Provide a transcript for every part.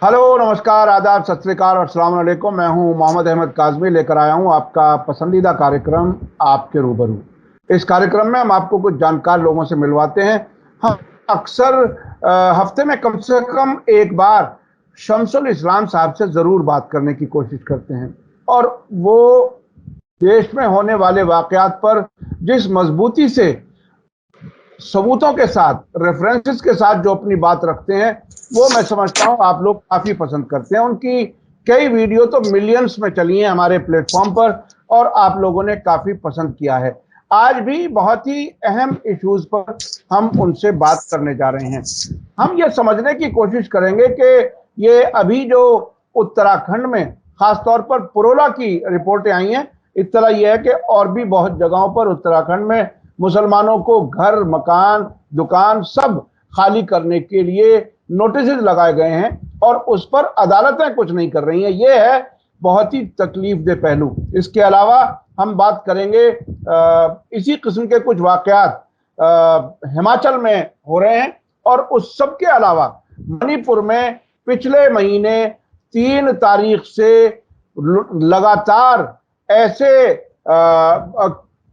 Hello, नमस्कार, आदाब, सत श्री अकाल और अस्सलाम वालेकुम। मैं हूं मोहम्मद अहमद काज़मी, लेकर आया हूं आपका पसंदीदा कार्यक्रम आपके रूबरू। इस कार्यक्रम में हम आपको कुछ जानकार लोगों से मिलवाते हैं। हम अक्सर हफ्ते में कम से कम एक बार शमसुल इस्लाम साहब से ज़रूर बात करने की कोशिश करते हैं, और वो देश में होने वाले वाक़यात पर जिस मजबूती से सबूतों के साथ, रेफरेंसेस के साथ जो अपनी बात रखते हैं, वो मैं समझता हूं आप लोग काफी पसंद करते हैं। उनकी कई वीडियो तो मिलियंस में चली हैं हमारे प्लेटफॉर्म पर, और आप लोगों ने काफी पसंद किया है। आज भी बहुत ही अहम इश्यूज पर हम उनसे बात करने जा रहे हैं। हम ये समझने की कोशिश करेंगे कि ये अभी जो उत्तराखंड में खासतौर पर पुरोला की रिपोर्टें आई हैं, इत्तला ये है कि और भी बहुत जगहों पर उत्तराखंड में मुसलमानों को घर, मकान, दुकान सब खाली करने के लिए नोटिस लगाए गए हैं, और उस पर अदालतें कुछ नहीं कर रही हैं। यह है बहुत ही तकलीफदेह पहलू। इसके अलावा हम बात करेंगे इसी किस्म के कुछ वाकयात हिमाचल में हो रहे हैं, और उस सब के अलावा मणिपुर में पिछले महीने 3 तारीख से लगातार ऐसे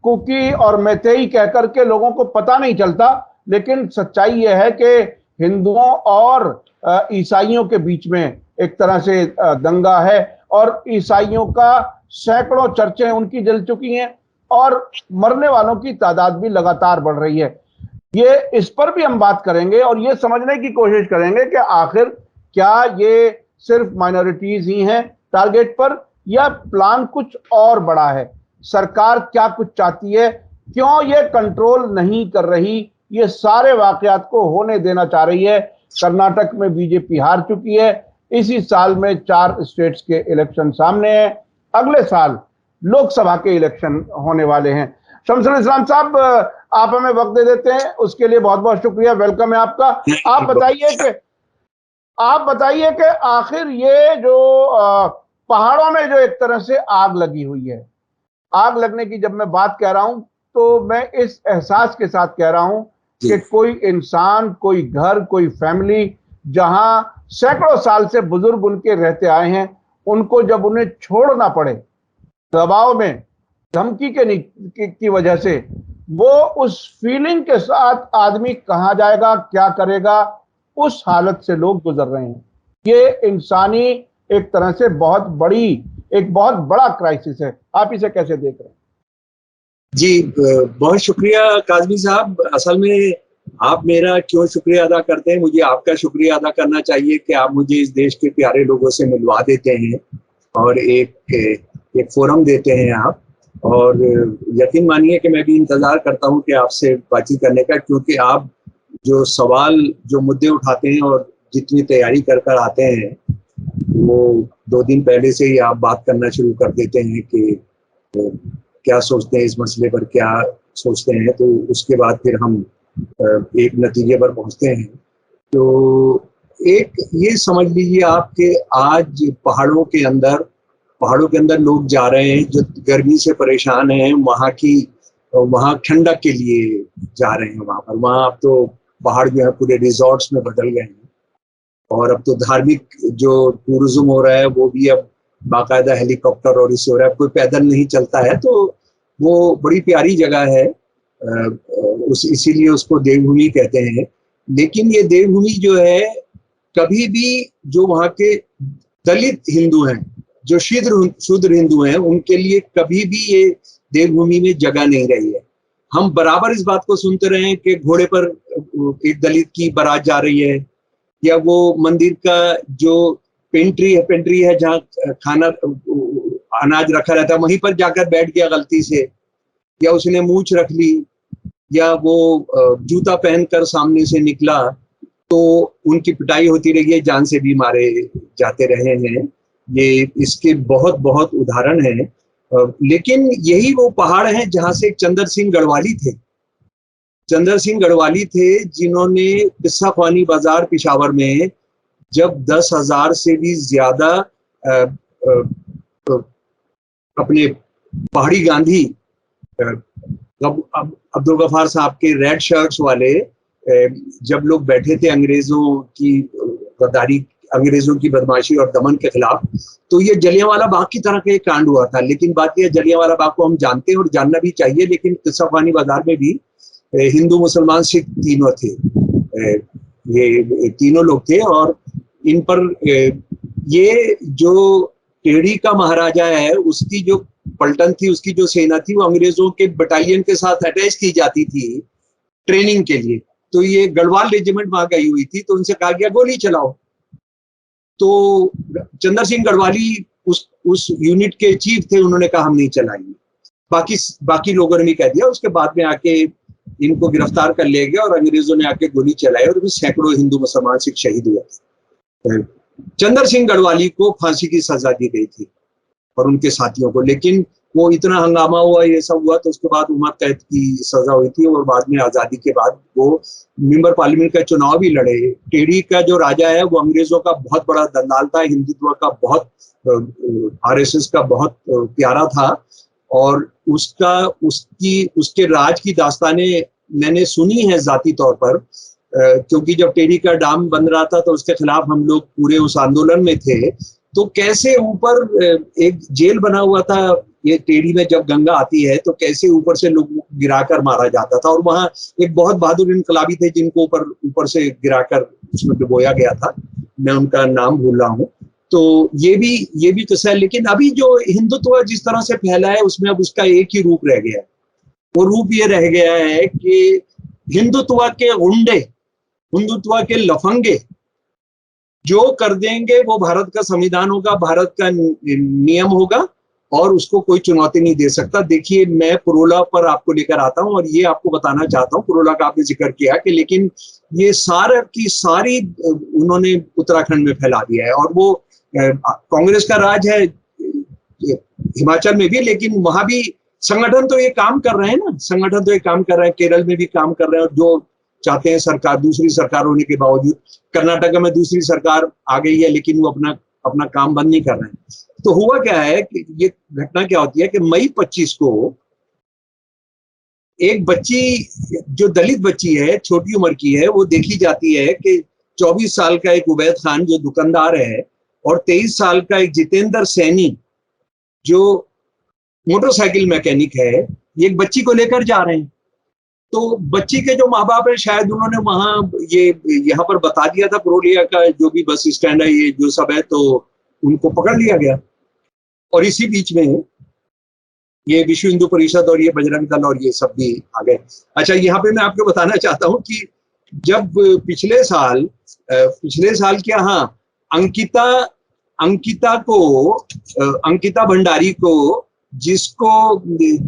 कुकी और मैतेई कहकर के लोगों को पता नहीं चलता, लेकिन सच्चाई यह है कि हिंदुओं और ईसाइयों के बीच में एक तरह से दंगा है, और ईसाइयों का सैकड़ों चर्चें उनकी जल चुकी हैं, और मरने वालों की तादाद भी लगातार बढ़ रही है। ये इस पर भी हम बात करेंगे और ये समझने की कोशिश करेंगे कि आखिर क्या ये सिर्फ माइनॉरिटीज ही हैं टारगेट पर, या प्लान कुछ और बड़ा है। सरकार क्या कुछ चाहती है, क्यों ये कंट्रोल नहीं कर रही, ये सारे वाकयात को होने देना चाह रही है। कर्नाटक में बीजेपी हार चुकी है। इसी साल में 4 स्टेट्स के इलेक्शन सामने हैं। अगले साल लोकसभा के इलेक्शन होने वाले हैं। शमसुल इस्लाम साहब, आप हमें वक्त दे देते हैं, उसके लिए बहुत बहुत शुक्रिया। वेलकम है आपका। आप बताइए कि आखिर ये जो पहाड़ों में जो एक तरह से आग लगी हुई है, आग लगने की जब मैं बात कह रहा हूं तो मैं इस एहसास के साथ कह रहा हूं कि कोई इंसान, कोई घर, कोई फैमिली जहां सैकड़ों साल से बुजुर्ग उनके रहते आए हैं, उनको जब उन्हें छोड़ना पड़े दबाव में, धमकी की वजह से, वो उस फीलिंग के साथ आदमी कहां जाएगा, क्या करेगा, उस हालत से लोग गुजर रहे हैं। ये इंसानी एक तरह से एक बहुत बड़ा क्राइसिस है। आप इसे कैसे देख रहे हैं? जी, बहुत शुक्रिया काज़मी साहब। असल में आप मेरा क्यों शुक्रिया अदा करते हैं, मुझे आपका शुक्रिया अदा करना चाहिए कि आप मुझे इस देश के प्यारे लोगों से मिलवा देते हैं और एक फोरम देते हैं आप। और यकीन मानिए कि मैं भी इंतज़ार करता हूं कि आपसे बातचीत करने का, क्योंकि आप जो सवाल, जो मुद्दे उठाते हैं और जितनी तैयारी कर कर आते हैं, वो 2 दिन पहले से ही आप बात करना शुरू कर देते हैं कि क्या सोचते हैं इस मसले पर, क्या सोचते हैं, तो उसके बाद फिर हम एक नतीजे पर पहुंचते हैं। तो एक ये समझ लीजिए आप कि आज पहाड़ों के अंदर लोग जा रहे हैं जो गर्मी से परेशान हैं, वहाँ ठंडक के लिए जा रहे हैं। वहाँ अब तो पहाड़ जो है पूरे रिजॉर्ट्स में बदल गए हैं, और अब तो धार्मिक जो टूरिज्म हो रहा है वो भी अब बाकायदा हेलीकॉप्टर और इससे हो रहा है, कोई पैदल नहीं चलता है। तो वो बड़ी प्यारी जगह है, इसीलिए उसको देवभूमि कहते हैं। लेकिन ये देवभूमि जो है, कभी भी जो वहाँ के दलित हिंदू हैं, जो शूद्र हिंदू हैं, उनके लिए कभी भी ये देवभूमि में जगह नहीं रही है। हम बराबर इस बात को सुनते रहे हैं कि घोड़े पर एक दलित की बारात जा रही है, या वो मंदिर का जो पेंट्री है जहाँ खाना अनाज रखा रहता है, वहीं पर जाकर बैठ गया गलती से, या उसने मूछ रख ली, या वो जूता पहनकर सामने से निकला, तो उनकी पिटाई होती रही है, जान से भी मारे जाते रहे हैं। ये इसके बहुत बहुत उदाहरण हैं। लेकिन यही वो पहाड़ हैं जहां से चंदर सिंह गढ़वाली थे जिन्होंने किस्सा ख्वानी बाजार पिशावर में जब 10,000 से भी ज्यादा अपने पहाड़ी गांधी अब्दुल गफार साहब के रेड शर्ट्स वाले, जब लोग बैठे थे अंग्रेजों की गद्दारी अंग्रेजों की बदमाशी और दमन के खिलाफ। तो ये जलियांवाला बाग की तरह का एक कांड हुआ था। लेकिन बात यह, जलियांवाला बाग को हम जानते हैं और जानना भी चाहिए, लेकिन किस्साखानी बाजार में भी हिंदू मुसलमान सिख तीनों थे, ये तीनों लोग थे। और इन पर ये जो टेढ़ी का महाराजा है, उसकी जो पलटन थी, उसकी जो सेना थी, वो अंग्रेजों के बटालियन के साथ अटैच की जाती थी ट्रेनिंग के लिए। तो ये गढ़वाल रेजिमेंट वहां गई हुई थी, तो उनसे कहा गया गोली चलाओ। तो चंद्र सिंह गढ़वाली उस यूनिट के चीफ थे, उन्होंने कहा हम नहीं चलाएंगे। बाकी लोगों ने भी कह दिया। उसके बाद में आके इनको गिरफ्तार कर लिया गया और अंग्रेजों ने आके गोली चलाई और सैकड़ों हिंदू मुसलमान सिख शहीद हुए थे। चंद्र सिंह गढ़वाली को फांसी की सजा दी गई थी और उनके साथियों को, लेकिन वो इतना हंगामा हुआ, ये सब हुआ, तो उसके बाद उम्र कैद की सजा हुई थी। और बाद में आजादी के बाद वो मेंबर पार्लियामेंट का चुनाव भी लड़े। टेढ़ी का जो राजा है वो अंग्रेजों का बहुत बड़ा दंडाल था, हिंदुत्व का बहुत, आरएसएस का बहुत प्यारा था। और उसके राज की दास्तानें मैंने सुनी है जाती तौर पर, क्योंकि जब टेढ़ी का डैम बन रहा था तो उसके खिलाफ हम लोग पूरे उस आंदोलन में थे। तो कैसे ऊपर एक जेल बना हुआ था ये टेढ़ी में, जब गंगा आती है तो कैसे ऊपर से लोग गिराकर मारा जाता था। और वहां एक बहुत बहादुर इनकलाबी थे जिनको ऊपर से गिराकर उसमें डुबोया गया था, मैं उनका नाम भूल रहा हूँ। तो ये भी किस्सा है। लेकिन अभी जो हिंदुत्व जिस तरह से फैला है, उसमें अब उसका एक ही रूप रह गया है। वो रूप ये रह गया है कि हिंदुत्व के गुंडे, हिंदुत्व के लफंगे जो कर देंगे वो भारत का संविधान होगा, भारत का नियम होगा और उसको कोई चुनौती नहीं दे सकता। देखिए, मैं पुरोला पर आपको लेकर आता हूं और ये आपको बताना चाहता हूं, पुरोला का आपने जिक्र किया कि, लेकिन ये सारी उन्होंने उत्तराखंड में फैला दिया है। और वो कांग्रेस का राज है हिमाचल में भी, लेकिन वहां भी संगठन तो ये काम कर रहे हैं ना, संगठन तो ये काम कर रहे हैं, केरल में भी काम कर रहे हैं। और जो चाहते हैं सरकार, दूसरी सरकार होने के बावजूद, कर्नाटक में दूसरी सरकार आ गई है लेकिन वो अपना काम बंद नहीं कर रहे हैं। तो हुआ क्या है कि ये घटना क्या होती है कि मई 25 को एक बच्ची, जो दलित बच्ची है, छोटी उम्र की है, वो देखी जाती है कि 24 साल का एक उबैद खान जो दुकानदार है और 23 साल का एक जितेंद्र सैनी जो मोटरसाइकिल मैकेनिक है, ये एक बच्ची को लेकर जा रहे हैं। तो बच्ची के जो माँ बाप है, शायद उन्होंने वहां यहाँ पर बता दिया था, पुरुलिया का जो भी बस स्टैंड है, ये जो सब है, तो उनको पकड़ लिया गया। और इसी बीच में ये विश्व हिंदू परिषद और ये बजरंग दल और ये सब भी आ गए। अच्छा, यहाँ पे मैं आपको बताना चाहता हूँ कि जब पिछले साल क्या, हाँ, अंकिता भंडारी को, जिसको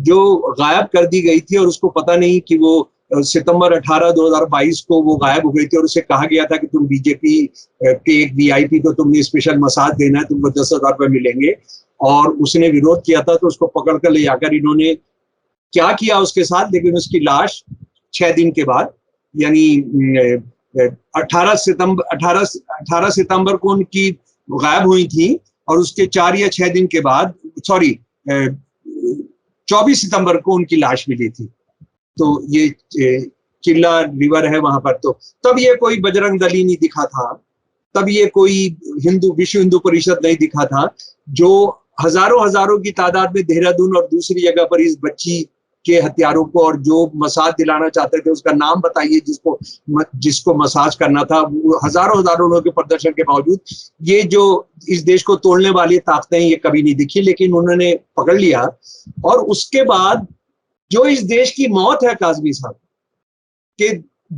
जो गायब कर दी गई थी और उसको पता नहीं कि वो सितंबर 18, 2022 को वो गायब हो गई थी और उसे कहा गया था कि तुम बीजेपी के एक वीआईपी को तुमने स्पेशल मसाज देना है, तुमको 10,000 रुपए मिलेंगे। और उसने विरोध किया था, तो उसको पकड़ कर ले जाकर इन्होंने क्या किया उसके साथ, लेकिन उसकी लाश 6 दिन के बाद, यानी 18 सितंबर को उनकी गायब हुई थी और उसके 4 या 6 दिन के बाद, 24 सितंबर को उनकी लाश मिली थी। तो ये चिल्ला रिवर है वहां पर। तो तब ये कोई बजरंग दल ही नहीं दिखा था, तब ये कोई विश्व हिंदू परिषद नहीं दिखा था, जो हजारों की तादाद में देहरादून और दूसरी जगह पर इस बच्ची के हत्यारों को, और जो मसाज दिलाना चाहते थे, उसका नाम बताइए जिसको मसाज करना था, वो हजारों लोगों के प्रदर्शन के बावजूद ये जो इस देश को तोड़ने वाली ताकतें ये कभी नहीं दिखी, लेकिन उन्होंने पकड़ लिया। और उसके बाद जो इस देश की मौत है काजमी साहब के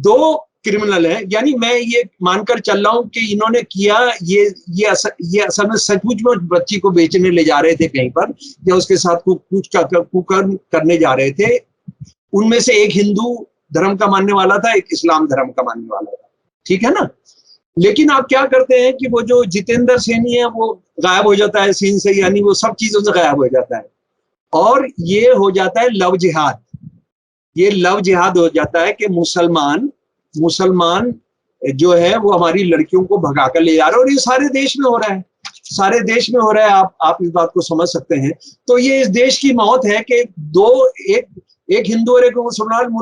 2 क्रिमिनल हैं, यानी मैं ये मानकर चल रहा हूं कि इन्होंने किया ये असल में सचमुच में बच्ची को बेचने ले जा रहे थे कहीं पर, या उसके साथ कुकर्म करने जा रहे थे। उनमें से एक हिंदू धर्म का मानने वाला था, एक इस्लाम धर्म का मानने वाला था, ठीक है ना। लेकिन आप क्या करते हैं कि वो जो जितेंद्र सैनी है वो गायब हो जाता है सीन से, यानी वो सब चीजों से गायब हो जाता है और ये हो जाता है लव जिहाद। ये लव जिहाद हो जाता है कि मुसलमान जो है वो हमारी लड़कियों को भगा कर ले जा रहे हैं, और ये सारे देश में हो रहा है, सारे देश में हो रहा है। आप इस बात को समझ सकते हैं। तो ये इस देश की मौत है कि एक हिंदू और एक मुसलमान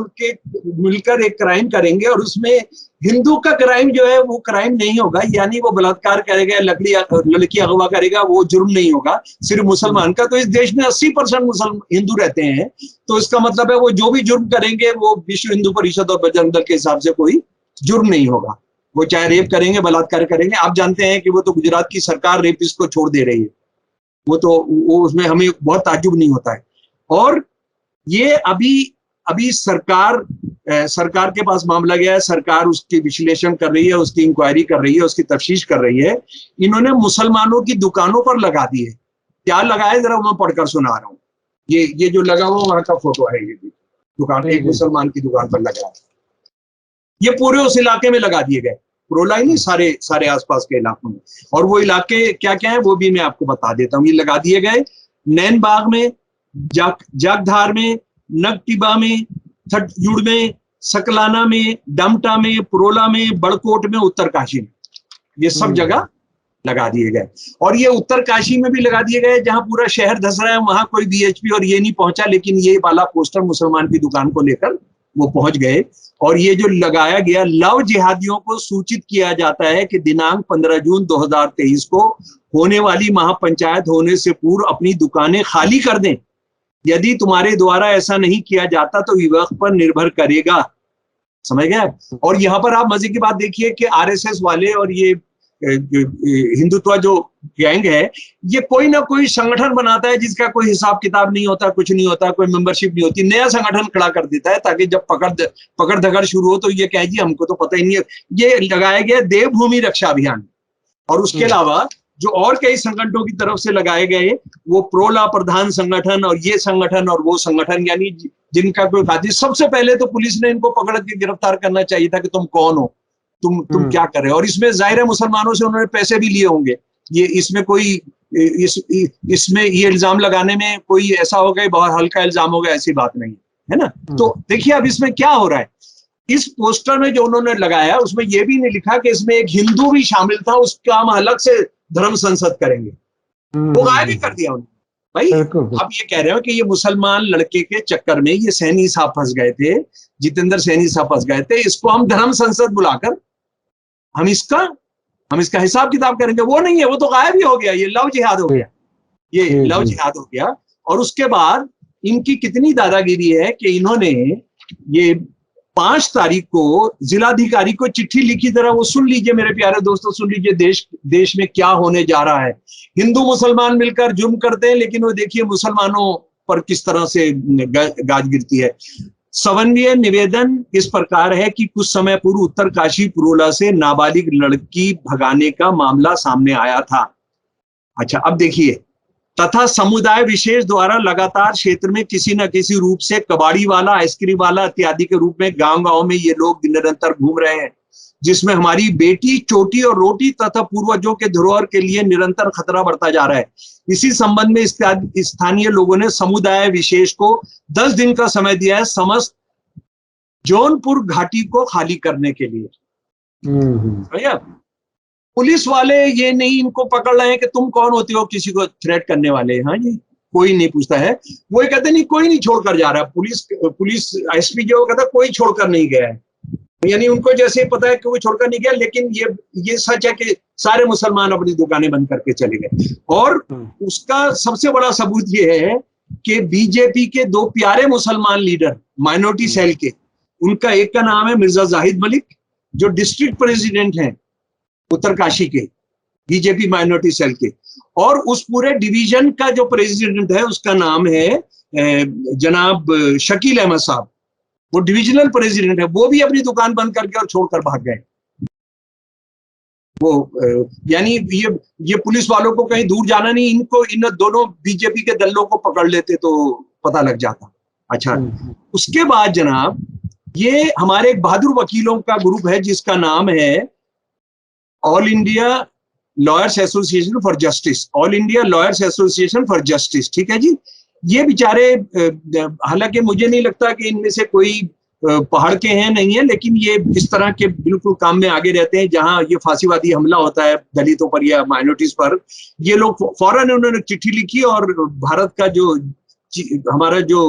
मिलकर एक क्राइम करेंगे और उसमें हिंदू का क्राइम जो है वो क्राइम नहीं होगा, यानी वो बलात्कार करेगा, लड़की अगवा करेगा, वो जुर्म नहीं होगा सिर्फ मुसलमान का। तो इस देश में 80% मुसलमान हिंदू रहते हैं, तो इसका मतलब है वो जो भी जुर्म करेंगे वो विश्व हिंदू परिषद और बजरंग दल के हिसाब से कोई जुर्म नहीं होगा। वो चाहे रेप करेंगे, बलात्कार करेंगे। आप जानते हैं कि वो तो गुजरात की सरकार रेपिस्ट को छोड़ दे रही है, वो उसमें हमें बहुत ताज्जुब नहीं होता है। और ये अभी सरकार के पास मामला गया है, सरकार उसकी विश्लेषण कर रही है, उसकी इंक्वायरी कर रही है, उसकी तफ्तीश कर रही है। इन्होंने मुसलमानों की दुकानों पर लगा दी है। क्या लगा है जरा मैं पढ़कर सुना रहा हूँ। ये जो लगा हुआ वहां का फोटो है, ये दुकान एक मुसलमान की दुकान पर लगा है। ये पूरे उस इलाके में लगा दिए गए, पुरोला ही नहीं, सारे आसपास के इलाकों में। और वो इलाके क्या क्या है वो भी मैं आपको बता देता हूँ। ये लगा दिए गए नैन बाग में, जागधार में, नगटिबा में, थटजुड़ में, सकलाना में, डमटा में, पुरोला में, बड़कोट में, उत्तरकाशी में, ये सब जगह लगा दिए गए। और ये उत्तरकाशी में भी लगा दिए गए जहां पूरा शहर धस रहा है, वहां कोई बीएचपी और ये नहीं पहुंचा, लेकिन ये वाला पोस्टर मुसलमान की दुकान को लेकर वो पहुंच गए। और ये जो लगाया गया, लव जिहादियों को सूचित किया जाता है कि दिनांक 15 जून 2023 को होने वाली महापंचायत होने से पूर्व अपनी दुकानें खाली कर दें। यदि तुम्हारे द्वारा ऐसा नहीं किया जाता तो विवेक पर निर्भर करेगा। समझ गए। और यहाँ पर आप मजे की बात देखिए कि आरएसएस वाले और ये हिंदुत्व जो गैंग है, ये कोई ना कोई संगठन बनाता है जिसका कोई हिसाब किताब नहीं होता, कुछ नहीं होता, कोई मेंबरशिप नहीं होती, नया संगठन खड़ा कर देता है ताकि जब पकड़ धकड़ शुरू हो तो ये कहे जी हमको तो पता ही नहीं है। ये लगाया गया देवभूमि रक्षा अभियान। और उसके अलावा जो और कई संगठनों की तरफ से लगाए गए, वो प्रोला प्रधान संगठन और ये संगठन और वो संगठन, यानी जिनका कोई खातिर। सबसे पहले तो पुलिस ने इनको पकड़ के गिरफ्तार करना चाहिए था कि तुम कौन हो, तुम क्या कर रहे हो। और इसमें जाहिर है मुसलमानों से उन्होंने पैसे भी लिए होंगे। ये इसमें कोई इसमें ये इल्जाम लगाने में कोई ऐसा होगा बहुत हल्का इल्जाम होगा, ऐसी बात नहीं है ना। तो देखिए अब इसमें क्या हो रहा है। इस पोस्टर में जो उन्होंने लगाया उसमें यह भी नहीं लिखा कि इसमें एक हिंदू भी शामिल था, उसका हम अलग से धर्म संसद करेंगे। वो गायब ही कर दिया उन्होंने। भाई आप ये कह रहे हो कि ये मुसलमान लड़के के चक्कर में ये सैनी साहब फंस गए थे, जितेंद्र सैनी साहब फंस गए थे, इसको हम धर्म संसद बुलाकर हम इसका हिसाब किताब करेंगे। वो नहीं है, वो तो गायब ही हो गया। ये लव जिहाद हो गया, ये लव जिहाद हो गया। और उसके बाद इनकी कितनी दादागिरी है कि इन्होंने ये 5 तारीख को जिलाधिकारी को चिट्ठी लिखी। तरह वो सुन लीजिए मेरे प्यारे दोस्तों, सुन लीजिए देश में क्या होने जा रहा है। हिंदू मुसलमान मिलकर जुर्म करते हैं, लेकिन वो देखिए मुसलमानों पर किस तरह से गाज गिरती है। सवन्य निवेदन इस प्रकार है कि कुछ समय पूर्व उत्तरकाशी पुरोला से नाबालिग लड़की भगाने का मामला सामने आया था। अच्छा अब देखिए, तथा समुदाय विशेष द्वारा लगातार क्षेत्र में किसी न किसी रूप से कबाड़ी वाला, आइसक्रीम वाला इत्यादि के रूप में गांव-गांव में ये लोग निरंतर घूम रहे हैं, जिसमें हमारी बेटी, चोटी और रोटी तथा पूर्वजों के धरोहर के लिए निरंतर खतरा बढ़ता जा रहा है। इसी संबंध में स्थानीय लोगों ने समुदाय विशेष को 10 दिन का समय दिया है समस्त जौनपुर घाटी को खाली करने के लिए। भैया पुलिस वाले ये नहीं इनको पकड़ रहे हैं कि तुम कौन होते हो किसी को थ्रेट करने वाले। हाँ जी, कोई नहीं पूछता है। वो कहते नहीं, कोई नहीं छोड़कर जा रहा। पुलिस एसपी जो कहता कोई छोड़कर नहीं गया है, यानी उनको जैसे पता है कि वो छोड़कर नहीं गया। लेकिन ये सच है कि सारे मुसलमान अपनी दुकानें बंद करके चले गए। और उसका सबसे बड़ा सबूत ये है कि बीजेपी के 2 प्यारे मुसलमान लीडर माइनॉरिटी सेल के, उनका एक का नाम है मिर्जा जाहिद मलिक, जो डिस्ट्रिक्ट प्रेसिडेंट हैं उत्तरकाशी के बीजेपी माइनॉरिटी सेल के, और उस पूरे डिवीजन का जो प्रेसिडेंट है उसका नाम है जनाब शकील अहमद साहब, वो डिविजनल प्रेसिडेंट है। वो भी अपनी दुकान बंद करके और छोड़कर भाग गए। वो यानी ये पुलिस वालों को कहीं दूर जाना नहीं, इन दोनों बीजेपी के दलों को पकड़ लेते तो पता लग जाता। अच्छा उसके बाद जनाब ये हमारे एक बहादुर वकीलों का ग्रुप है जिसका नाम है all India lawyers association for justice, all India lawyers association for justice. ठीक है जी। ये बेचारे, हालांकि मुझे नहीं लगता कि इनमें से कोई पहाड़ के हैं, नहीं है, लेकिन ये इस तरह के बिल्कुल काम में आगे रहते हैं जहां ये फांसीवादी हमला होता है दलितों पर या माइनॉरिटीज पर। ये लोग फौरन उन्होंने चिट्ठी लिखी और भारत का जो हमारा जो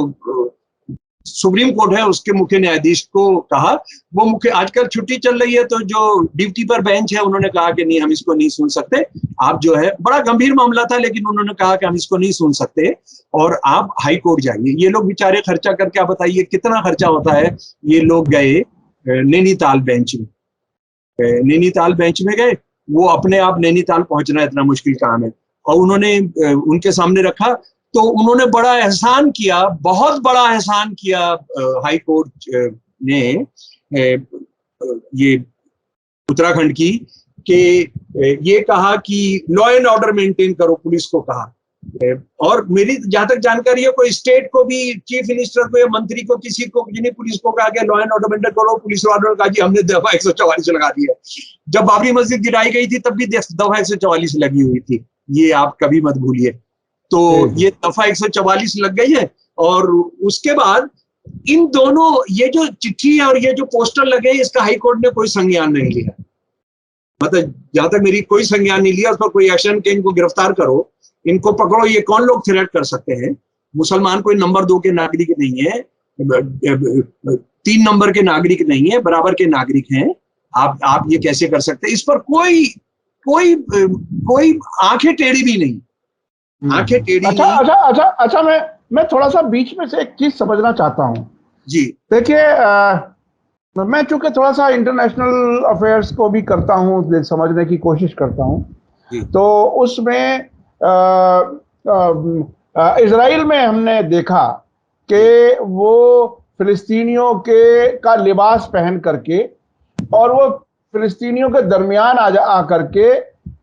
सुप्रीम कोर्ट है उसके मुख्य न्यायाधीश को कहा, वो मुख्य आजकल छुट्टी चल रही है तो जो ड्यूटी पर बेंच है उन्होंने कहा कि नहीं हम इसको नहीं सुन सकते, आप जो है बड़ा गंभीर मामला था लेकिन उन्होंने कहा कि हम इसको नहीं सुन सकते और आप हाई कोर्ट जाइए। ये लोग बेचारे खर्चा करके, आप बताइए कितना खर्चा होता है। ये लोग गए नैनीताल बेंच में, नैनीताल बेंच में गए, वो अपने आप नैनीताल पहुंचना इतना मुश्किल काम है, और उन्होंने उनके सामने रखा तो उन्होंने बड़ा एहसान किया, बहुत बड़ा एहसान किया हाई कोर्ट ने ये उत्तराखंड की, कि ये कहा कि लॉ एंड ऑर्डर मेंटेन करो, पुलिस को कहा। और मेरी जहां तक जानकारी है कोई स्टेट को भी, चीफ मिनिस्टर को या मंत्री को, किसी को जिन्हें पुलिस को कहा कि लॉ एंड ऑर्डर मेंटेन करो, पुलिस वालों ने कहा जी हमने दफा 144 लगा दिया। जब बाबरी मस्जिद गिराई गई थी तब भी दफा 144 लगी हुई थी, ये आप कभी मत भूलिए। तो ये दफा 144 लग गई है, और उसके बाद इन दोनों, ये जो चिट्ठी और ये जो पोस्टर लगे, इसका हाई कोर्ट ने कोई संज्ञान नहीं लिया। मतलब जहां तक मेरी कोई संज्ञान नहीं लिया, उस पर कोई एक्शन के इनको गिरफ्तार करो, इनको पकड़ो, ये कौन लोग थ्रेट कर सकते हैं? मुसलमान कोई नंबर 2 के नागरिक नहीं है, 3 नंबर के नागरिक नहीं है, बराबर के नागरिक हैं। आप ये कैसे कर सकते हैं? इस पर कोई आंखें टेढ़ी भी नहीं, आंखें टेढ़ी नहीं। अच्छा, मैं थोड़ा सा बीच में से एक चीज समझना चाहता हूँ जी। देखिए, मैं चूंकि थोड़ा सा इंटरनेशनल अफेयर्स को भी करता हूँ, समझने की कोशिश करता हूँ, तो उसमें इजराइल में हमने देखा कि वो फिलिस्तीनियों का लिबास पहन करके और वो फिलिस्तीनियों के दरमियान आ करके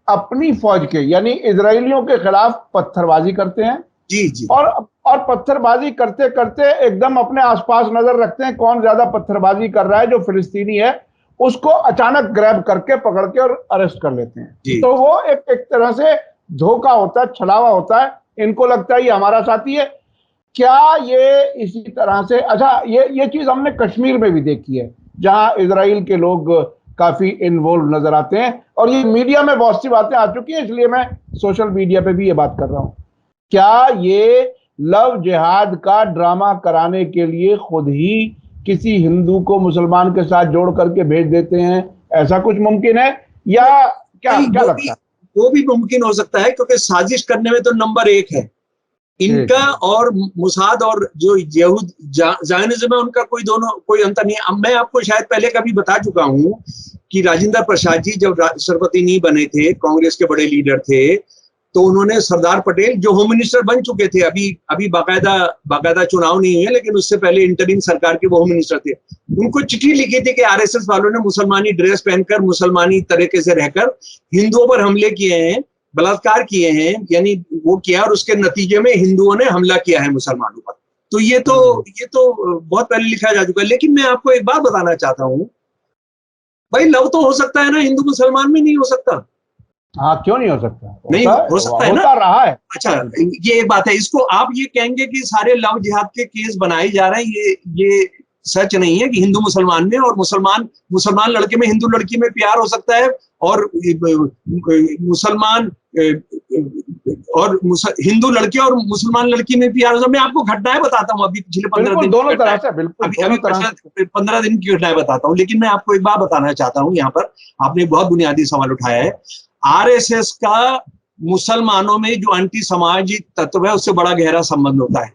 अपनी फौज के यानी इजरायलियों के खिलाफ पत्थरबाजी करते हैं। जी जी। और पत्थरबाजी करते करते एकदम अपने आसपास नजर रखते हैं कौन ज्यादा पत्थरबाजी कर रहा है। जो फिलिस्तीनी है उसको अचानक ग्रैब करके पकड़ के और अरेस्ट कर लेते हैं। तो वो एक तरह से धोखा होता है, छलावा होता है। इनको लगता है ये हमारा साथी है। क्या ये इसी तरह से, अच्छा, ये चीज हमने कश्मीर में भी देखी है जहां इजराइल के लोग काफी इन्वॉल्व नजर आते हैं, और ये मीडिया में बहुत सी बातें आ चुकी हैं, इसलिए मैं सोशल मीडिया पे भी ये बात कर रहा हूं। क्या ये लव जिहाद का ड्रामा कराने के लिए खुद ही किसी हिंदू को मुसलमान के साथ जोड़ करके भेज देते हैं? ऐसा कुछ मुमकिन है या क्या लगता है? वो भी मुमकिन हो सकता है, क्योंकि साजिश करने में तो नंबर 1 है इनका, और मुसाद और जो यहूद ज़ायनिज़्म है उनका कोई अंतर नहीं है। अब मैं आपको शायद पहले कभी बता चुका हूं कि राजेंद्र प्रसाद जी जब राष्ट्रपति नहीं बने थे, कांग्रेस के बड़े लीडर थे, तो उन्होंने सरदार पटेल जो होम मिनिस्टर बन चुके थे, अभी बाकायदा चुनाव नहीं हुए लेकिन उससे पहले इंटरिम सरकार के वो होम मिनिस्टर थे, उनको चिट्ठी लिखी थी कि आरएसएस वालों ने मुसलमानी ड्रेस पहनकर, मुसलमानी तरीके से रहकर हिंदुओं पर हमले किए हैं, बलात्कार किए हैं, यानी वो किया, और उसके नतीजे में हिंदुओं ने हमला किया है मुसलमानों पर। तो ये तो बहुत पहले लिखा जा चुका है। लेकिन मैं आपको एक बात बताना चाहता हूं, भाई लव तो हो सकता है ना, हिंदू मुसलमान में नहीं हो सकता? हाँ, क्यों नहीं हो सकता? नहीं हो सकता है ना? होता रहा है। अच्छा, ये एक बात है। इसको आप ये कहेंगे कि सारे लव जिहाद के केस बनाए जा रहे हैं, ये सच नहीं है कि हिंदू मुसलमान में, और मुसलमान लड़के में हिंदू लड़की में प्यार हो सकता है, और मुसलमान और हिंदू लड़के और मुसलमान लड़की में प्यार हो सकता है। मैं आपको घटनाएं बताता हूँ अभी पिछले 15 दिन, दोनों तरह से, बिल्कुल 15 दिन की घटनाएं बताता हूँ। लेकिन मैं आपको एक बात बताना चाहता हूँ, यहाँ पर आपने बहुत बुनियादी सवाल उठाया है। आरएसएस का मुसलमानों में जो एंटी सामाजिक तत्व है उससे बड़ा गहरा संबंध होता है।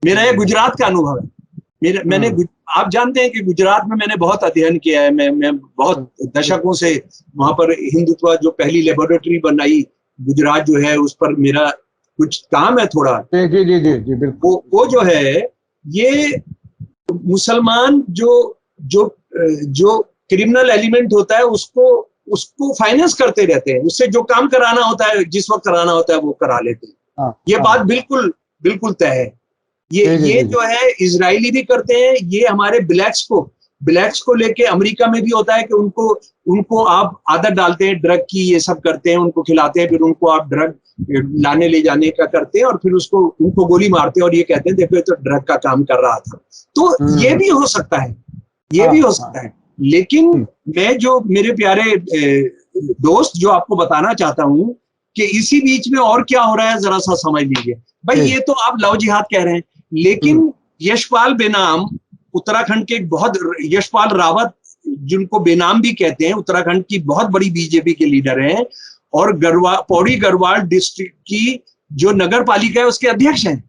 मेरा ये गुजरात का अनुभव है। मैंने आप जानते हैं कि गुजरात में मैंने बहुत अध्ययन किया है। मैं बहुत दशकों से वहां पर हिंदुत्व जो पहली लेबोरेटरी बनाई गुजरात जो है, उस पर मेरा कुछ काम है थोड़ा। जी जी जी जी बिल्कुल। वो जो है, ये मुसलमान जो क्रिमिनल एलिमेंट होता है उसको फाइनेंस करते रहते हैं। उससे जो काम कराना होता है, जिस वक्त कराना होता है, वो करा लेते हैं। ये बात बिल्कुल तय है। ये जो है इजरायली भी करते हैं। ये हमारे ब्लैक्स को लेके अमेरिका में भी होता है कि उनको आप आदत डालते हैं ड्रग की, ये सब करते हैं, उनको खिलाते हैं, फिर उनको आप ड्रग लाने ले जाने का करते हैं, और फिर उनको गोली मारते हैं और ये कहते हैं देखो ये तो ड्रग का काम कर रहा था। तो ये भी हो सकता है, ये भी हो सकता है। लेकिन मैं जो मेरे प्यारे दोस्त जो आपको बताना चाहता हूं कि इसी बीच में और क्या हो रहा है, जरा सा समझ लीजिए। भाई ये तो आप लव जिहाद कह रहे हैं, लेकिन यशपाल बेनाम उत्तराखंड के बहुत, यशपाल रावत जिनको बेनाम भी कहते हैं, उत्तराखंड की बहुत बड़ी बीजेपी के लीडर हैं और पौड़ी गढ़वाल डिस्ट्रिक्ट की जो नगर पालिका है उसके अध्यक्ष हैं।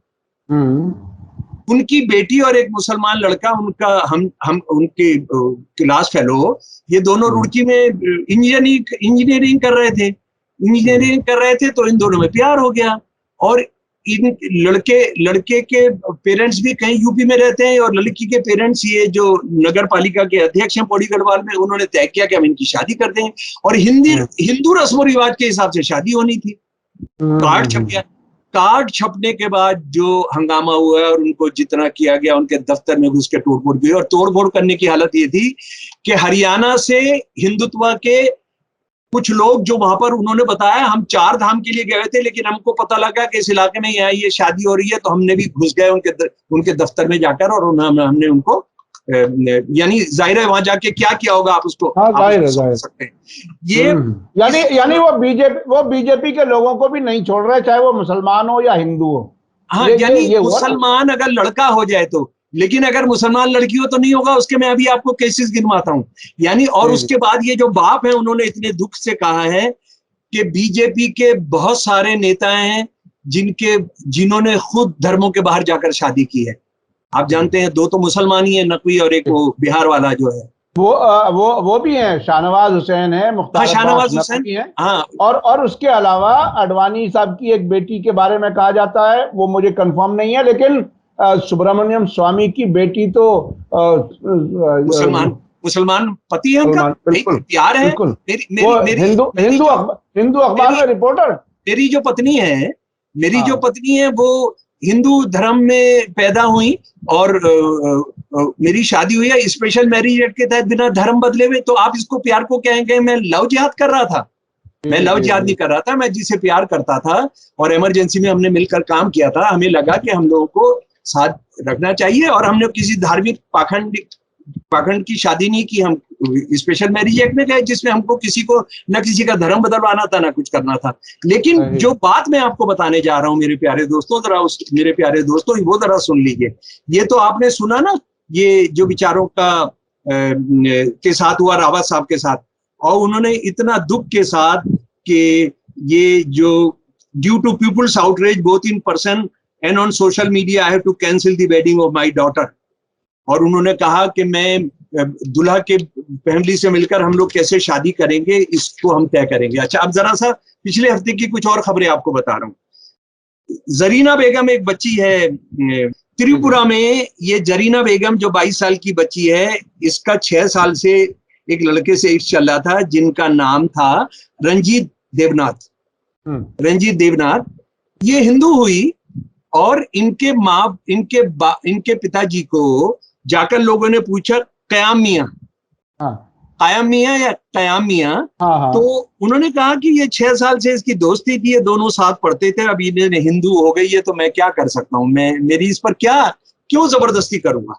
उनकी बेटी और एक मुसलमान लड़का, उनका हम उनके क्लास फेलो, ये दोनों रुड़की में इंजीनियरिंग कर रहे थे तो इन दोनों में प्यार हो गया। और इन लड़के के पेरेंट्स भी कहीं यूपी में रहते हैं और लड़की के पेरेंट्स, ये जो नगर पालिका के अध्यक्ष हैं पौड़ी गढ़वाल में, उन्होंने तय किया कि हम इनकी शादी कर दें। और हिंदू रस्म रिवाज के हिसाब से शादी होनी थी। कार्ड छप गया। कार्ड छपने के बाद जो हंगामा हुआ और उनको जितना किया गया, उनके दफ्तर में घुस के तोड़फोड़ की, और तोड़फोड़ करने की हालत ये थी कि हरियाणा से हिंदुत्व के कुछ लोग जो वहां पर, उन्होंने बताया हम 4 धाम के लिए गए थे, लेकिन हमको पता लगा कि इस इलाके में यहाँ ये शादी हो रही है, तो हमने भी घुस गए उनके दफ्तर में जाकर, और हमने उनको, यानी जाहिर है वहां जाके क्या किया होगा आप उसको समझ सकते हैं। ये यानी वो बीजेपी के लोगों को भी नहीं छोड़ रहे, चाहे वो मुसलमान हो या हिंदू हो। हाँ, यानी मुसलमान अगर लड़का हो जाए तो, लेकिन अगर मुसलमान लड़की हो तो नहीं होगा उसके। मैं अभी आपको केसेस गिनवाता हूं। यानी और उसके बाद ये जो बाप है, उन्होंने इतने दुख से कहा है कि बीजेपी के बहुत सारे नेता हैं जिन्होंने खुद धर्मों के बाहर जाकर शादी की है। आप जानते हैं 2 तो मुसलमान ही है, नकवी, और एक वो बिहार वाला जो है वो भी है, शाहनवाज हुसैन है, मुख्तार शाहनवाज हुसैन है। हाँ, और उसके अलावा अडवाणी साहब की एक बेटी के बारे में कहा जाता है, वो मुझे कंफर्म नहीं है, लेकिन सुब्रमण्यम स्वामी की बेटी तो मुसलमान पति है उनका, प्यार है। हिंदू अखबार में रिपोर्टर। मेरी जो पत्नी है वो हिंदू धर्म में पैदा हुई और मेरी शादी हुई है स्पेशल मैरिज एक्ट के तहत, बिना धर्म बदले हुए। तो आप इसको प्यार को कहेंगे? मैं लव जिहाद कर रहा था। मैं लव जिहाद नहीं कर रहा था, मैं जिसे प्यार करता था और इमरजेंसी में हमने मिलकर काम किया था। हमें लगा कि हम लोगों को साथ रखना चाहिए और हमने किसी धार्मिक पाखंड की शादी नहीं की। हम स्पेशल मैरिज एक्ट में गए जिसमें हमको किसी को न किसी का धर्म बदलवाना था, ना कुछ करना था। लेकिन जो बात मैं आपको बताने जा रहा हूं मेरे प्यारे दोस्तों, वो जरा सुन लीजिए। ये तो आपने सुना ना, ये जो विचारों का के साथ हुआ रावत साहब के साथ, और उन्होंने इतना दुख के साथ कि ये जो due to people's outrage both in person and on social media I have to cancel the wedding of my daughter. और उन्होंने कहा कि मैं दुल्हा के फैमिली से मिलकर हम लोग कैसे शादी करेंगे, इसको हम तय करेंगे। अच्छा, अब जरा सा पिछले हफ्ते की कुछ और खबरें आपको बता रहा हूँ। जरीना बेगम एक बच्ची है त्रिपुरा में। ये जरीना बेगम जो 22 साल की बच्ची है, इसका 6 साल से एक लड़के से इश्क चल रहा था जिनका नाम था रंजीत देवनाथ। ये हिंदू हुई और इनके पिताजी को जाकर लोगों ने पूछा कयाम मियां या कयाम मियां। तो उन्होंने कहा कि ये 6 साल से इसकी दोस्ती थी, ये दोनों साथ पढ़ते थे, अब इन्हें हिंदू हो गई है तो मैं क्या कर सकता हूँ, मेरी इस पर क्यों जबरदस्ती करूंगा।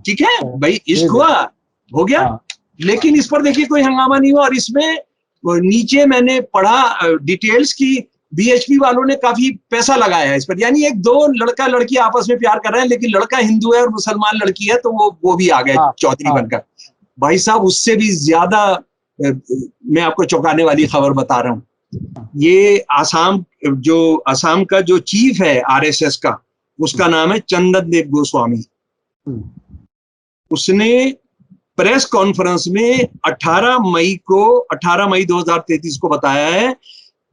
ठीक है भाई, इश्क हुआ, हो गया। लेकिन इस पर देखिए कोई हंगामा नहीं हुआ। और इसमें नीचे मैंने पढ़ा डिटेल्स की, बीएचपी वालों ने काफी पैसा लगाया है इस पर। यानी 1-2 लड़का लड़की आपस में प्यार कर रहे हैं, लेकिन लड़का हिंदू है और मुसलमान लड़की है, तो वो भी आ गए चौधरी बनकर। भाई साहब, उससे भी ज्यादा मैं आपको चौंकाने वाली खबर बता रहा हूं। ये असम का जो चीफ है आरएसएस का, उसका नाम है चंदन देव गोस्वामी। उसने प्रेस कॉन्फ्रेंस में 18 मई 2033 को बताया है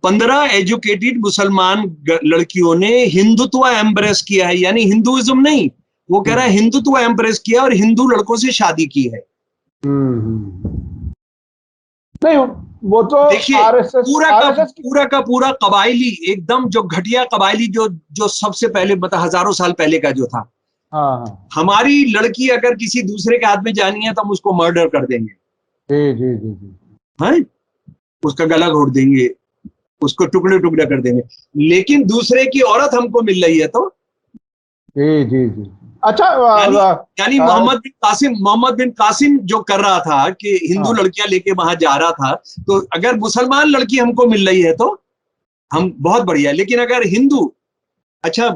15 एजुकेटेड मुसलमान लड़कियों ने हिंदुत्व एम्ब्रेस किया है। यानी हिंदुइज्म नहीं, वो कह रहा है हिंदुत्व एम्ब्रेस किया और हिंदू लड़कों से शादी की है। नहीं, वो तो देखिए पूरा का पूरा कबायली, एकदम जो घटिया कबायली, जो सबसे पहले मतलब हजारों साल पहले का जो था। हमारी लड़की अगर किसी दूसरे के हाथ में जानी है तो हम उसको मर्डर कर देंगे। जी। उसका गला घोट देंगे, उसको टुकड़े टुकड़े कर देंगे। लेकिन दूसरे की औरत हमको मिल रही है तो जी। अच्छा, यानी मोहम्मद बिन कासिम जो कर रहा था कि हिंदू लड़कियां लेके वहां जा रहा था, तो अगर मुसलमान लड़की हमको मिल रही है तो हम बहुत बढ़िया। लेकिन अगर हिंदू, अच्छा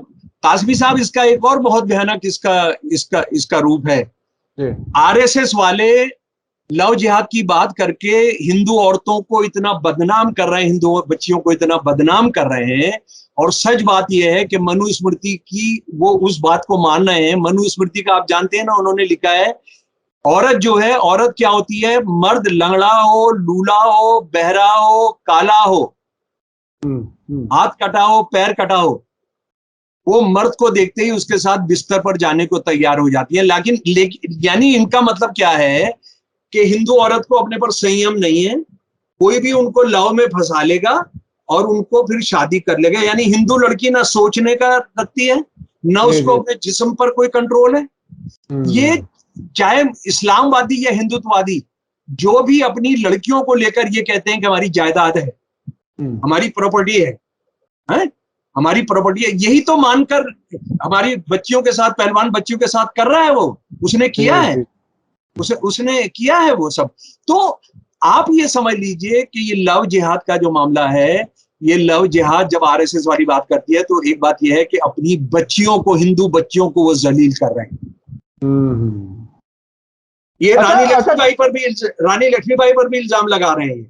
कासमी साहब, इसका एक और बहुत भयानक इसका रूप है। आरएसएस वाले लव जिहाद की बात करके हिंदू औरतों को इतना बदनाम कर रहे हैं, हिंदू बच्चियों को इतना बदनाम कर रहे हैं। और सच बात यह है कि मनुस्मृति की वो उस बात को मान रहे हैं। मनुस्मृति का आप जानते हैं ना, उन्होंने लिखा है औरत जो है, औरत क्या होती है, मर्द लंगड़ा हो, लूला हो, बहरा हो, काला हो, हाथ कटा हो, पैर कटा हो, वो मर्द को देखते ही उसके साथ बिस्तर पर जाने को तैयार हो जाती है। लेकिन यानी इनका मतलब क्या है कि हिंदू औरत को अपने पर संयम नहीं है, कोई भी उनको लव में फंसा लेगा और उनको फिर शादी कर लेगा। यानी हिंदू लड़की ना सोचने का रखती है, ना उसको अपने जिस्म पर कोई कंट्रोल है। ये चाहे इस्लामवादी या हिंदुत्ववादी, जो भी अपनी लड़कियों को लेकर ये कहते हैं कि हमारी जायदाद है, हमारी प्रॉपर्टी है, हमारी प्रॉपर्टी है, यही तो मानकर हमारी बच्चियों के साथ, पहलवान बच्चियों के साथ कर रहा है वो। उसने किया है, उसने किया है वो सब। तो आप ये समझ लीजिए कि ये लव जिहाद का जो मामला है, ये लव जिहाद जब आरएसएस वाली बात करती है तो एक बात यह है कि अपनी बच्चियों को, हिंदू बच्चियों को वो जलील कर रहे हैं। ये रानी लक्ष्मीबाई पर भी इल्जाम लगा रहे हैं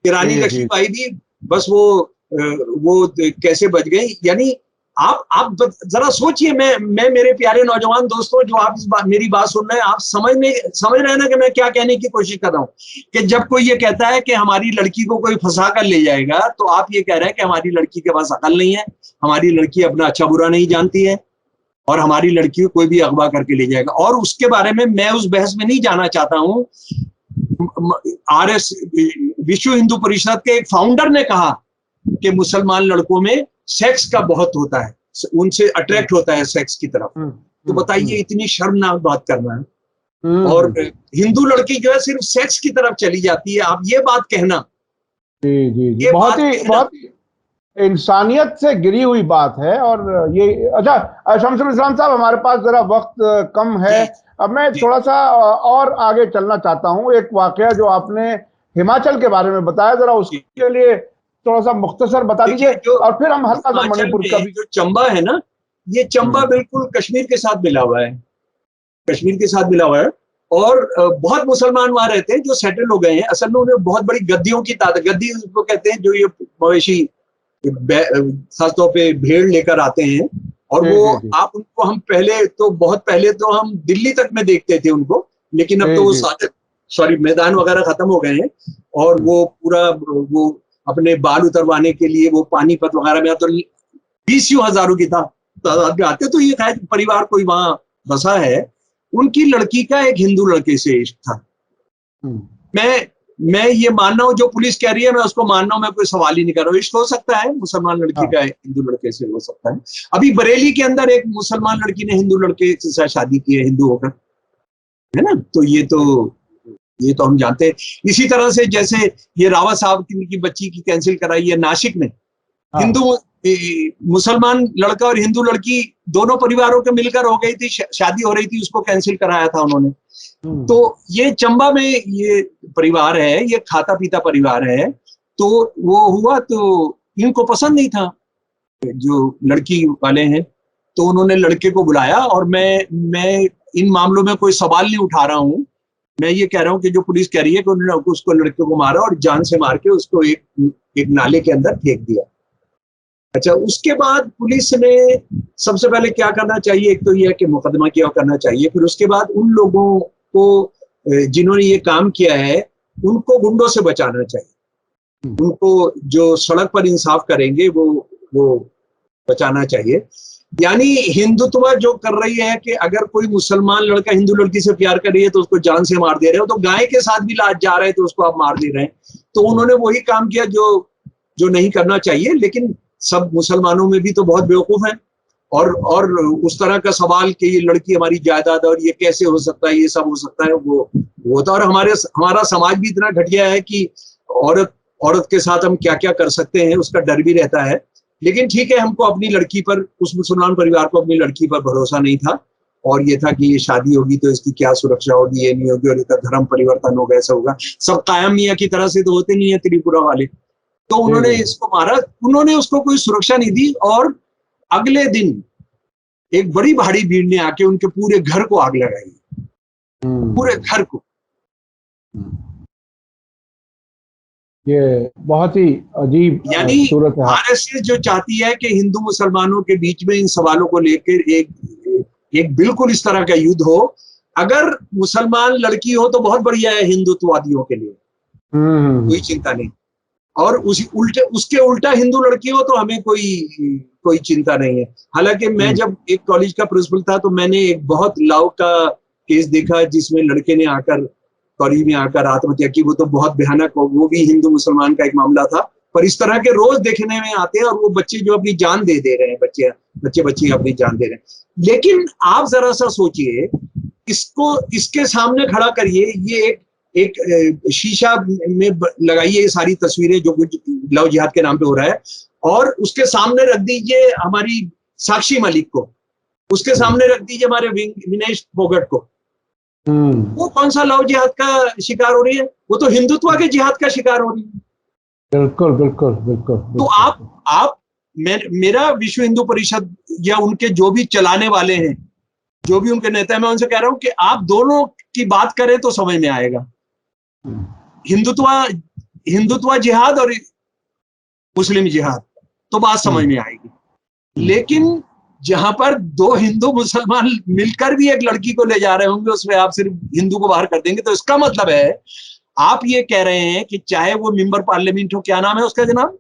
कि रानी लक्ष्मीबाई भी बस वो कैसे बच गई। यानी आप जरा सोचिए, मैं मेरे प्यारे नौजवान दोस्तों, जो आप मेरी बात सुन रहे हैं, आप समझ रहे हैं ना कि मैं क्या कहने की कोशिश कर रहा हूँ। कि जब कोई ये कहता है कि हमारी लड़की को कोई फंसा कर ले जाएगा, तो आप ये कह रहे हैं कि हमारी लड़की के पास अकल नहीं है, हमारी लड़की अपना अच्छा बुरा नहीं जानती है, और हमारी लड़की को कोई भी अगवा करके ले जाएगा। और उसके बारे में मैं उस बहस में नहीं जाना चाहता हूँ। विश्व हिंदू परिषद के एक फाउंडर ने कहा कि मुसलमान लड़कों में सेक्स का बहुत होता है, उनसे अट्रैक्ट होता है सेक्स की तरफ। तो बताइए, इतनी शर्मनाक बात करना है। और हिंदू लड़की जो है सिर्फ सेक्स की तरफ चली जाती है। आप ये बात कहना, ये बहुत ही इंसानियत से गिरी हुई बात है। और ये अच्छा, शमसुल इस्लाम साहब, हमारे पास जरा वक्त कम है, अब मैं थोड़ा सा और आगे चलना चाहता हूँ। एक वाकया जो आपने हिमाचल के बारे में बताया, जरा उसके लिए थोड़ा सा मुख्तसर बता दीजिए, और फिर हम हल्का सा मणिपुर का भी। जो चंबा है ना, ये चंबा बिल्कुल कश्मीर के साथ मिला हुआ है, कश्मीर के साथ मिला हुआ है। और बहुत मुसलमान वहां रहते हैं जो सेटल हो गए हैं। असल में उन्हें बहुत बड़ी गद्दियों की तादाद, गद्दी उसको कहते हैं जो ये मवेशी खासतौर पे भेड़ लेकर आते हैं। और वो आप उनको, हम बहुत पहले तो हम दिल्ली तक में देखते थे उनको, लेकिन अब तो वो मैदान वगैरह खत्म हो गए हैं। और वो पूरा वो अपने बाल उतरवाने के लिए वो पानीपत वगैरह में तो 20 हजारों की तादाद में आते। तो ये शायद परिवार कोई वहां बसा है, उनकी लड़की का एक हिंदू लड़के से इश्क था। मैं ये मान रहा हूँ, जो पुलिस कह रही है मैं उसको मान रहा हूँ, मैं कोई सवाल ही नहीं कर रहा हूँ। इश्क हो सकता है मुसलमान लड़की का हिंदू लड़के से, हो सकता है। अभी बरेली के अंदर एक मुसलमान लड़की ने हिंदू लड़के के साथ शादी की है, हिंदू होकर, है ना। तो ये तो हम जानते हैं। इसी तरह से जैसे ये रावत साहब की बच्ची की कैंसिल कराई है नासिक में, हिंदू मुसलमान लड़का और हिंदू लड़की दोनों परिवारों के मिलकर हो गई थी, शादी हो रही थी, उसको कैंसिल कराया था उन्होंने। तो ये चंबा में ये परिवार है, ये खाता पीता परिवार है। तो वो हुआ तो इनको पसंद नहीं था जो लड़की वाले हैं, तो उन्होंने लड़के को बुलाया। और मैं इन मामलों में कोई सवाल नहीं उठा रहा हूँ, मैं ये कह रहा हूँ कि जो पुलिस कह रही है कि उन्होंने उसको, लड़के को मारा और जान से मार के उसको एक नाले के अंदर फेंक दिया। अच्छा, उसके बाद पुलिस ने सबसे पहले क्या करना चाहिए, एक तो यह कि मुकदमा किया करना चाहिए। फिर उसके बाद उन लोगों को जिन्होंने ये काम किया है उनको गुंडों से बचाना चाहिए, उनको जो सड़क पर इंसाफ करेंगे वो बचाना चाहिए। यानी हिंदुत्व जो कर रही है कि अगर कोई मुसलमान लड़का हिंदू लड़की से प्यार कर रही है तो उसको जान से मार दे रहे हो, तो गाय के साथ भी लाज जा रहे हैं तो उसको आप मार दे रहे हैं। तो उन्होंने वही काम किया जो नहीं करना चाहिए। लेकिन सब मुसलमानों में भी तो बहुत बेवकूफ है, और उस तरह का सवाल कि ये लड़की हमारी जायदाद और ये कैसे हो सकता है, ये सब हो सकता है, वो होता। और हमारा समाज भी इतना घटिया है कि औरत के साथ हम क्या क्या कर सकते हैं उसका डर भी रहता है। लेकिन ठीक है, हमको अपनी लड़की पर, उस मुसलमान परिवार को अपनी लड़की पर भरोसा नहीं था, और ये था कि ये शादी होगी तो इसकी क्या सुरक्षा होगी, ये नहीं होगी, और इसका धर्म परिवर्तन होगा, ऐसा होगा। सब कायम मियां की तरह से तो होते नहीं है त्रिपुरा वाले। तो उन्होंने इसको मारा, उन्होंने उसको कोई सुरक्षा नहीं दी। और अगले दिन एक बड़ी भारी भीड़ ने आके उनके पूरे घर को आग लगाई, पूरे घर को। ये बहुत ही अजीब यानी सूरत है। आरएसएस जो चाहती है कि हिंदू मुसलमानों के बीच में इन सवालों को लेकर एक बिल्कुल इस तरह का युद्ध हो। अगर मुसलमान लड़की हो तो बहुत बढ़िया है हिंदुत्ववादियों के लिए, कोई चिंता नहीं। और उसके उल्टा हिंदू लड़की हो तो हमें कोई चिंता नहीं है। हालांकि मैं जब एक कॉलेज का प्रिंसिपल था तो मैंने एक बहुत लाव का केस देखा जिसमें लड़के ने आकर कॉलेज में आकर आत्महत्या की। वो तो बहुत भयानक, वो भी हिंदू मुसलमान का एक मामला था। पर इस तरह के रोज देखने में आते हैं, और वो बच्चे जो अपनी जान दे रहे हैं, बच्चे अपनी जान दे रहे हैं। लेकिन आप जरा सा सोचिए, इसके सामने खड़ा करिए, ये एक शीशा में लगाइए ये सारी तस्वीरें जो कुछ लव जिहाद के नाम पे हो रहा है, और उसके सामने रख दीजिए हमारी साक्षी मलिक को, उसके सामने रख दीजिए हमारे विनेश फोगट को। वो कौन सा लव जिहाद का शिकार हो रही है? वो तो हिंदुत्व के जिहाद का शिकार हो रही है। बिल्कुल बिल्कुल बिल्कुल। तो आप मेरा विश्व हिंदू परिषद या उनके जो भी चलाने वाले हैं, जो भी उनके नेता हैं, मैं उनसे कह रहा हूं कि आप दोनों की बात करें तो समझ में आएगा। हिंदुत्व जिहाद और मुस्लिम जिहाद तो बात समझ में आएगी। लेकिन जहां पर दो हिंदू मुसलमान मिलकर भी एक लड़की को ले जा रहे होंगे, उसमें आप सिर्फ हिंदू को बाहर कर देंगे, तो इसका मतलब है आप ये कह रहे हैं कि चाहे वो मेंबर पार्लियामेंट हो, क्या नाम है उसका जनाब?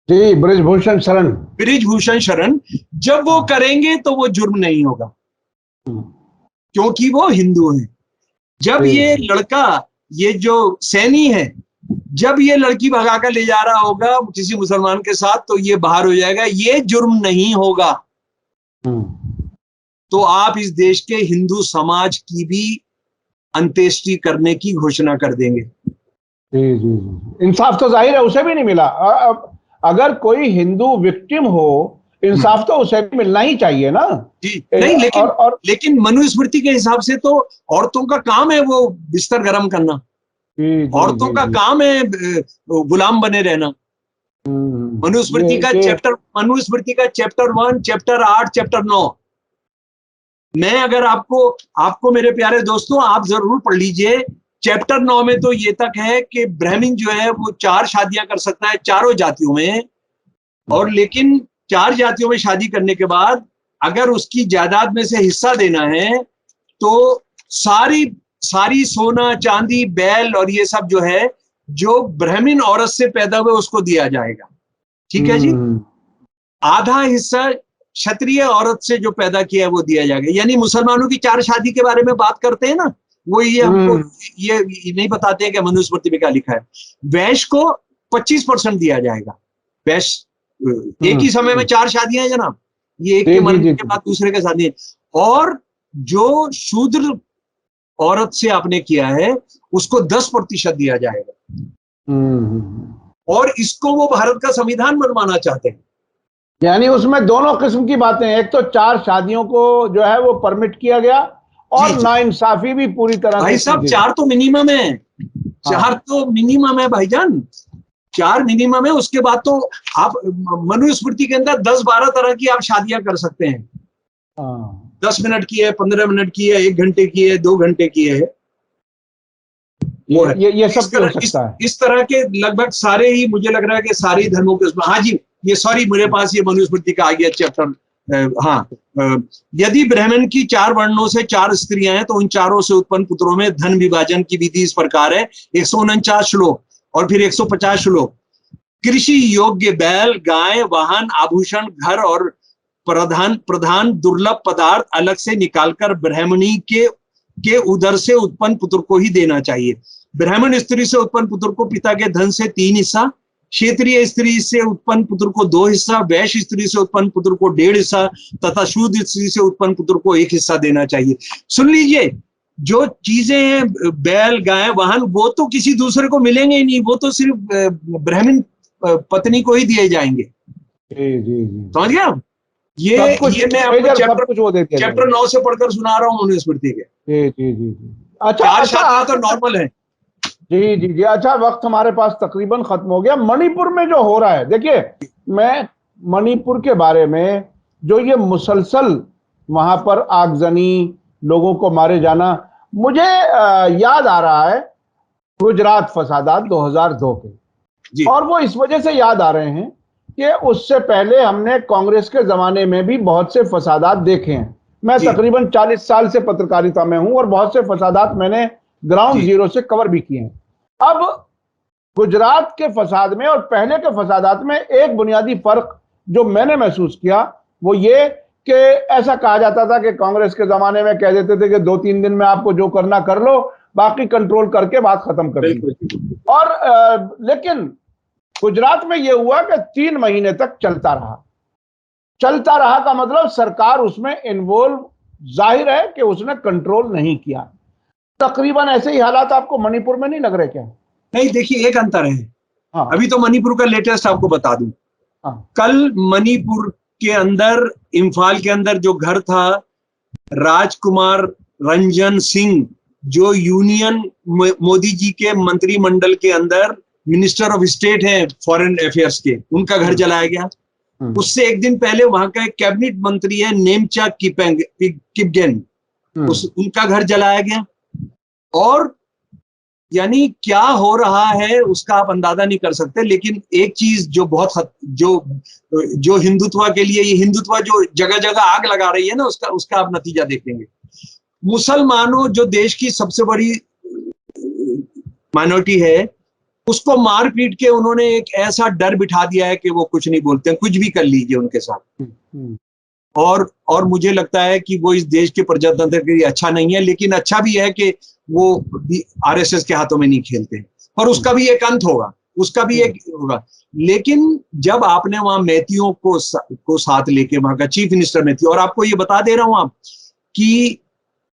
जी, बृजभूषण शरण। बृजभूषण शरण, जब वो करेंगे तो वो जुर्म नहीं होगा, क्योंकि वो हिंदू है। जब ये लड़का, ये जो सैनी है, जब ये लड़की भगा कर ले जा रहा होगा किसी मुसलमान के साथ, तो ये बाहर हो जाएगा, ये जुर्म नहीं होगा। तो आप इस देश के हिंदू समाज की भी अंत्येष्टि करने की घोषणा कर देंगे। जी जी जी, इंसाफ तो जाहिर है उसे भी नहीं मिला। अगर कोई हिंदू विक्टिम हो, इंसाफ तो उसे भी मिलना ही चाहिए ना। जी नहीं, लेकिन मनुस्मृति के हिसाब से तो औरतों का काम है वो बिस्तर गर्म करना, औरतों का काम है गुलाम बने रहना। मनुस्मृति का चैप्टर 1, चैप्टर 8, चैप्टर 9, मैं अगर आपको मेरे प्यारे दोस्तों, आप जरूर पढ़ लीजिए। चैप्टर 9 में तो ये तक है कि ब्राह्मण जो है वो 4 शादियां कर सकता है चारों जातियों में, और लेकिन 4 जातियों में शादी करने के बाद अगर उसकी जायदाद में से हिस्सा देना है तो सारी सोना चांदी बैल और ये सब जो है, जो ब्राह्मण औरत से पैदा हुए उसको दिया जाएगा। ठीक है जी। आधा हिस्सा क्षत्रिय औरत से जो पैदा किया है वो दिया जाएगा। यानी मुसलमानों की 4 शादी के बारे में बात करते हैं ना, वो ये हमको ये नहीं बताते हैं कि मनुस्मृति में क्या लिखा है। वैश्य को 25% दिया जाएगा। वैश्य एक ही समय में 4 शादियां हैं जनाब, ये एक के मरने के बाद दूसरे के शादी। और जो शूद्र औरत से आपने किया है उसको 10% दिया जाएगा। और इसको वो भारत का संविधान बनवाना चाहते हैं। यानी उसमें दोनों किस्म की बातें हैं। एक तो 4 शादियों को जो है वो परमिट किया गया, और नाइंसाफी भी पूरी तरह भाई साहब 4 तो मिनिमम है, 4 तो मिनिमम है भाईजान, 4 मिनिमम है। उसके बाद तो आप मनुस्मृति के अंदर 10-12 तरह की आप शादियां कर सकते हैं। 10 मिनट की है, 15 मिनट की है, 1 घंटे की है, 2 घंटे की है। वो है ये सब हो सकता है। इस तरह के लगभग सारे ही, मुझे लग रहा है कि सारे ही धर्मों के उसमें। हाँ जी, ये सॉरी मेरे पास ये मनुस्मृति का आ गया चैप्टर। यदि ब्राह्मण की 4 वर्णों से 4 स्त्रियां हैं तो उन चारों से उत्पन्न पुत्रों में धन विभाजन की विधि इस प्रकार है। 149 श्लोक और फिर 150 श्लोक। कृषि योग्य बैल, गाय, वाहन, आभूषण, घर और प्रधान दुर्लभ पदार्थ अलग से निकालकर ब्राह्मणी के उदर से उत्पन्न पुत्र को ही देना चाहिए। ब्राह्मण स्त्री से उत्पन्न पुत्र को पिता के धन से 3 हिस्सा, क्षेत्रीय स्त्री से उत्पन्न पुत्र को 2 हिस्सा, वैश्य स्त्री से उत्पन्न पुत्र को 1.5 हिस्सा तथा शूद्र स्त्री से उत्पन्न पुत्र को 1 हिस्सा देना चाहिए। सुन लीजिए, जो चीजें हैं बैल, गाय, वाहन, वो तो किसी दूसरे को मिलेंगे ही नहीं, वो तो सिर्फ ब्राह्मण पत्नी को ही दिए जाएंगे। समझ गया? ये मैं आपको चैप्टर 9 से पढ़कर सुना रहा हूँ मनुस्मृति के। जी। अच्छा, 4 शादियां तो नॉर्मल है। जी। अच्छा, वक्त हमारे पास तकरीबन खत्म हो गया। मणिपुर में जो हो रहा है, देखिए, मैं मणिपुर के बारे में जो ये मुसलसल वहां पर आगजनी, लोगों को मारे जाना। मुझे याद आ रहा है गुजरात फसादात 2002 के, जी और वो इस वजह से याद आ रहे हैं कि उससे पहले हमने कांग्रेस के जमाने में भी बहुत से फसादात देखे हैं। मैं जी तकरीबन 40 साल से पत्रकारिता में हूं और बहुत से फसादात मैंने ग्राउंड जी जीरो से कवर भी किए हैं। अब गुजरात के फसाद में और पहले के फसादात में एक बुनियादी फर्क जो मैंने महसूस किया वो ये कि ऐसा कहा जाता था कि कांग्रेस के जमाने में कह देते थे कि 2-3 दिन में आपको जो करना कर लो, बाकी कंट्रोल करके बात खत्म कर दी। बिल्कुल। और लेकिन गुजरात में यह हुआ कि 3 महीने तक चलता रहा। चलता रहा का मतलब सरकार उसमें इन्वॉल्व, जाहिर है कि उसने कंट्रोल नहीं किया। तकरीबन ऐसे ही हालात आपको मणिपुर में नहीं लग रहे क्या? नहीं, देखिए एक अंतर है। हाँ अभी तो मणिपुर का लेटेस्ट आपको बता दूं, हाँ कल मणिपुर के अंदर, इम्फाल के अंदर जो घर था, राजकुमार रंजन सिंह, जो यूनियन मोदी जी के मंत्रिमंडल के अंदर मिनिस्टर ऑफ स्टेट हैं फॉरेन अफेयर्स के, उनका घर जलाया गया। उससे एक दिन पहले वहां का एक कैबिनेट मंत्री है नेमचा किपगेन, उनका घर जलाया गया। और यानी क्या हो रहा है उसका आप अंदाजा नहीं कर सकते। लेकिन एक चीज जो जो हिंदुत्व के लिए, ये हिंदुत्व जो जगह जगह आग लगा रही है ना, उसका आप नतीजा देखेंगे। मुसलमानों, जो देश की सबसे बड़ी माइनॉरिटी है, उसको मार पीट के उन्होंने एक ऐसा डर बिठा दिया है कि वो कुछ नहीं बोलते हैं, कुछ भी कर लीजिए उनके साथ। और मुझे लगता है कि वो इस देश के प्रजातंत्र के लिए अच्छा नहीं है। लेकिन अच्छा भी है कि वो आरएसएस के हाथों में नहीं खेलते, पर उसका भी एक अंत होगा, उसका भी एक होगा। लेकिन जब आपने वहां मैथियों को साथ लेके, वहां का चीफ मिनिस्टर मैथ्यू, और आपको ये बता दे रहा हूं आप कि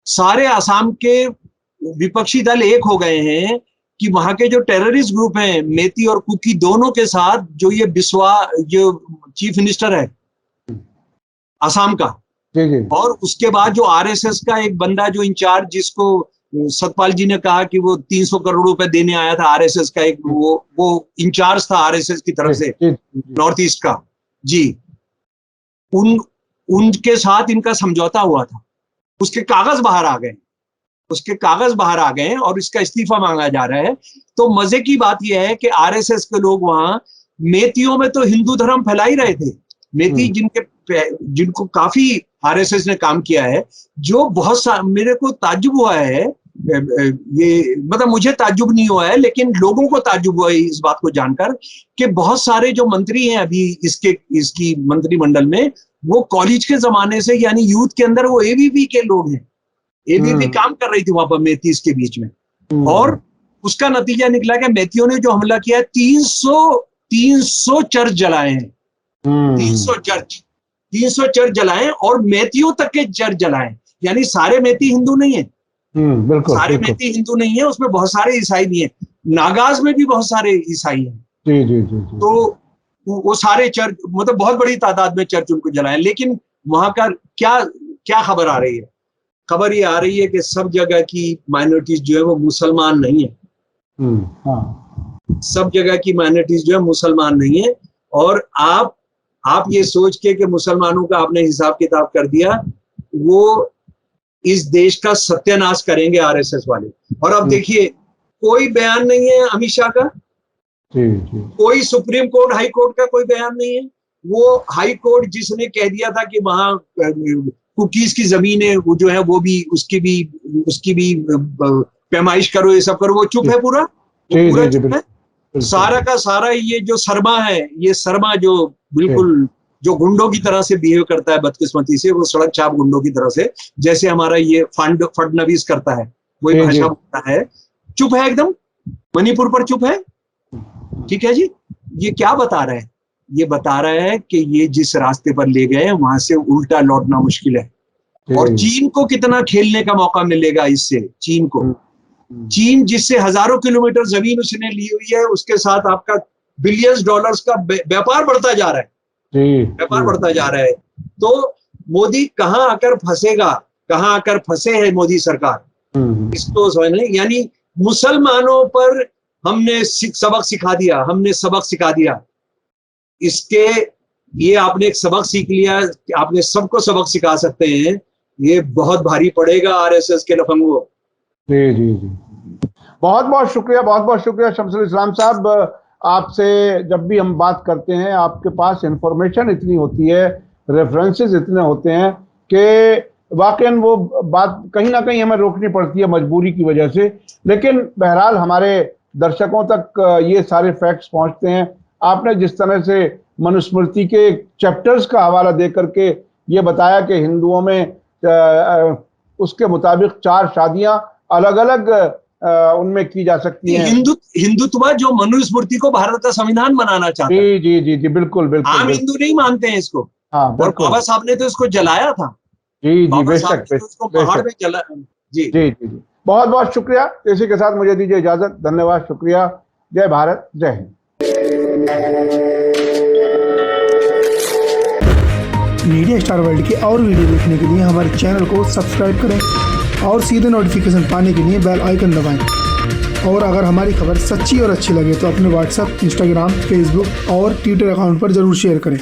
सारे असम के विपक्षी दल एक हो गए हैं कि वहां के जो टेररिस्ट ग्रुप हैं मेती और कुकी दोनों के साथ, जो ये बिस्वा जो चीफ मिनिस्टर है असम का, और उसके बाद जो आरएसएस का एक बंदा जो इंचार्ज, जिसको सतपाल जी ने कहा कि वो 300 करोड़ रुपए देने आया था आरएसएस का, एक वो इंचार्ज था आरएसएस की तरफ से नॉर्थ ईस्ट का जी, उनके साथ इनका समझौता हुआ था। उसके कागज बाहर आ गए और इसका इस्तीफा मांगा जा रहा है। तो मजे की बात यह है कि आरएसएस के लोग वहां मेतियों में तो हिंदू धर्म फैला ही रहे थे। मेती जिनको काफी आरएसएस ने काम किया है, जो बहुत मेरे को ताज्जुब हुआ है, ये मतलब मुझे ताज्जुब नहीं हुआ है लेकिन लोगों को ताज्जुब हुआ है इस बात को जानकर कि बहुत सारे जो मंत्री हैं अभी इसकी मंत्रिमंडल में, वो कॉलेज के जमाने से, यानी यूथ के अंदर वो एबीवी के लोग हैं। एबीवी काम कर रही थी वहां पर मेथीज के बीच में, और उसका नतीजा निकला कि मेथियों ने जो हमला किया, 300 चर्च जलाए हैं। 300 चर्च जलाए और मेथियों तक के चर्च जलाए। यानी सारे मेथी हिंदू नहीं है, सारे मेथी हिंदू नहीं है, उसमें बहुत सारे ईसाई भी हैं। नागाज में भी बहुत सारे ईसाई हैं। तो वो सारे चर्च, मतलब बहुत बड़ी तादाद में चर्च उनको जलाए। लेकिन वहां का क्या खबर आ रही है? खबर ये आ रही है कि सब जगह की माइनॉरिटीज जो है वो मुसलमान नहीं है। सब जगह की माइनॉरिटीज जो है मुसलमान नहीं है। और आप ये सोच के मुसलमानों का आपने हिसाब किताब कर दिया, वो इस देश का सत्यानाश करेंगे आरएसएस वाले। और अब देखिए, कोई बयान नहीं है अमित शाह का, कोई सुप्रीम कोर्ट हाई कोर्ट का कोई बयान नहीं है। वो हाई कोर्ट जिसने कह दिया था कि वहां कुकीज की जमीन है, वो जो है वो भी उसकी भी पैमाइश करो, ये सब करो, वो चुप है, पूरा चुप है। सारा का सारा ये जो शर्मा है, ये शर्मा जो बिल्कुल जो गुंडों की तरह से बिहेव करता है, बदकिस्मती से, वो सड़क छाप गुंडों की तरह से, जैसे हमारा ये फडणवीस करता है, वही भाषा बोलता है, चुप है एकदम, मणिपुर पर चुप है। ठीक है जी, ये क्या बता रहा है? ये बता रहा है कि ये जिस रास्ते पर ले गए वहां से उल्टा लौटना मुश्किल है। और चीन को कितना खेलने का मौका मिलेगा इससे? चीन जिससे हजारों किलोमीटर जमीन उसने ली हुई है, उसके साथ आपका बिलियंस डॉलर्स का व्यापार बढ़ता जा रहा है। तो मोदी कहां आकर फंसेगा, कहां आकर फंसे है मोदी सरकार, इसको समझने। यानी मुसलमानों पर हमने सबक सिखा दिया, इसके ये आपने एक सबक सीख लिया, आपने सबको सबक सिखा सकते हैं, ये बहुत भारी पड़ेगा आरएसएस के लफंगों। जी जी जी, बहुत बहुत शुक्रिया शमसुल इस्लाम साहब। आपसे जब भी हम बात करते हैं आपके पास इंफॉर्मेशन इतनी होती है, रेफरेंसेस इतने होते हैं कि वाकई वो बात कहीं ना कहीं हमें रोकनी पड़ती है मजबूरी की वजह से, लेकिन बहरहाल हमारे दर्शकों तक ये सारे फैक्ट्स पहुंचते हैं। आपने जिस तरह से मनुस्मृति के चैप्टर्स का हवाला दे करके ये बताया कि हिंदुओं में उसके मुताबिक 4 शादियां अलग अलग उनमें की जा सकती हैं। हिंदुत्व जो मनुस्मृति को भारत का संविधान बनाना चाहता है। जी जी जी जी, बिल्कुल बिल्कुल। आम हिंदू नहीं मानते हैं इसको। हाँ, और बाबा साहब ने तो इसको जलाया था। जी जी, बेशक उसको पहाड़ में जला। जी जी जी जी, बहुत बहुत शुक्रिया। इसी के साथ मुझे दीजिए इजाजत। धन्यवाद, शुक्रिया। जय भारत, जय हिंद। मीडिया स्टार वर्ल्ड के और वीडियो देखने के लिए हमारे चैनल को सब्सक्राइब करें और सीधे नोटिफिकेशन पाने के लिए बेल आइकन दबाएं। और अगर हमारी खबर सच्ची और अच्छी लगे तो अपने व्हाट्सएप, इंस्टाग्राम, फेसबुक और ट्विटर अकाउंट पर जरूर शेयर करें।